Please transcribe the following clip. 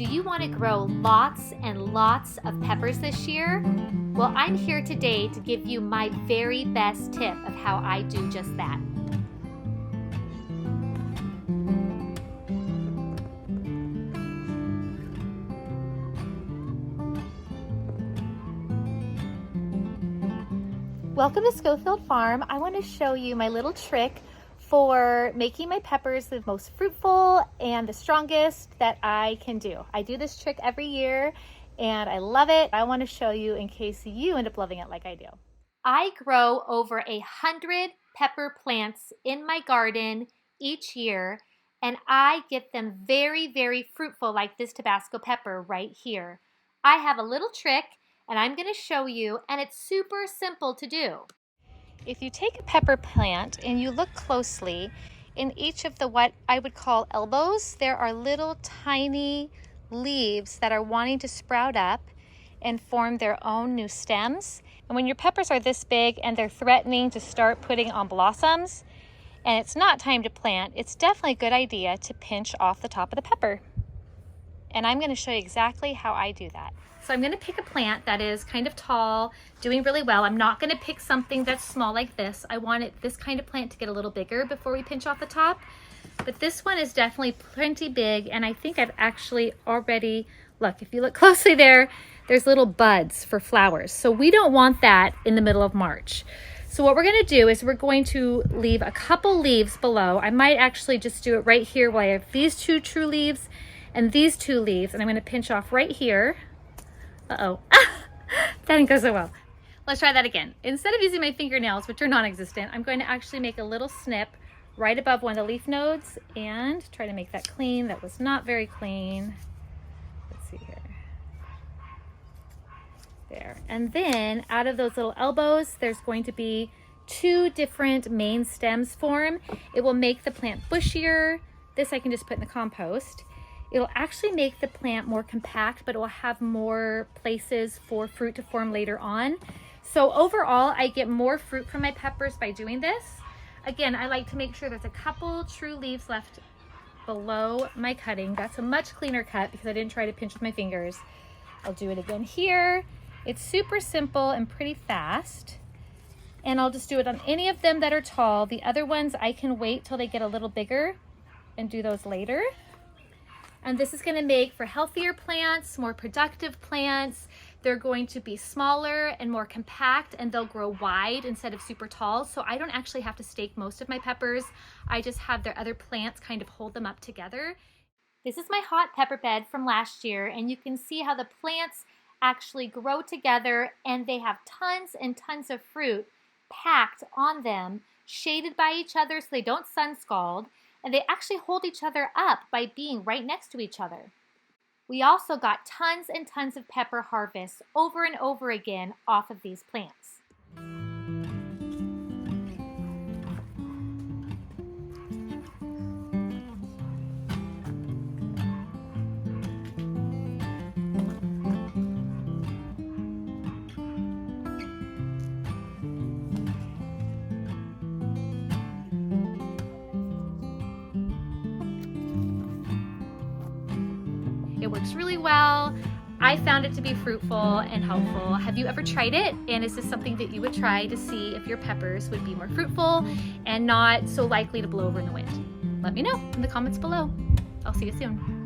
Do you want to grow lots and lots of peppers this year? Well, I'm here today to give you my very best tip of how I do just that. Welcome to Scofield Farm. I want to show you my little trick for making my peppers the most fruitful and the strongest that I can do. I do this trick every year and I love it. I want to show you in case you end up loving it like I do. I grow over 100 pepper plants in my garden each year, and I get them very, very fruitful like this Tabasco pepper right here. I have a little trick and I'm going to show you, and it's super simple to do. If you take a pepper plant and you look closely, in each of the what I would call elbows, there are little tiny leaves that are wanting to sprout up and form their own new stems. And when your peppers are this big and they're threatening to start putting on blossoms and it's not time to plant, it's definitely a good idea to pinch off the top of the pepper. And I'm going to show you exactly how I do that. So I'm going to pick a plant that is kind of tall, doing really well. I'm not going to pick something that's small like this. I want this kind of plant to get a little bigger before we pinch off the top. But this one is definitely plenty big, and I think I've actually already, look, if you look closely there, there's little buds for flowers. So we don't want that in the middle of March. So what we're going to do is we're going to leave a couple leaves below. I might actually just do it right here while I have these two true leaves and these two leaves, and I'm going to pinch off right here. Uh-oh, that didn't go so well. Let's try that again. Instead of using my fingernails, which are non-existent, I'm going to actually make a little snip right above one of the leaf nodes and try to make that clean. That was not very clean. Let's see here. There. And then out of those little elbows, there's going to be two different main stems form. It will make the plant bushier. This I can just put in the compost. It'll actually make the plant more compact, but it will have more places for fruit to form later on. So overall, I get more fruit from my peppers by doing this. Again, I like to make sure there's a couple true leaves left below my cutting. That's a much cleaner cut because I didn't try to pinch with my fingers. I'll do it again here. It's super simple and pretty fast. And I'll just do it on any of them that are tall. The other ones, I can wait till they get a little bigger and do those later. And this is going to make for healthier plants, more productive plants. They're going to be smaller and more compact, and they'll grow wide instead of super tall. So I don't actually have to stake most of my peppers. I just have their other plants kind of hold them up together. This is my hot pepper bed from last year, and you can see how the plants actually grow together and they have tons and tons of fruit packed on them, shaded by each other so they don't sun scald. And they actually hold each other up by being right next to each other. We also got tons and tons of pepper harvests over and over again off of these plants. It works really well. I found it to be fruitful and helpful. Have you ever tried it? And is this something that you would try to see if your peppers would be more fruitful and not so likely to blow over in the wind? Let me know in the comments below. I'll see you soon.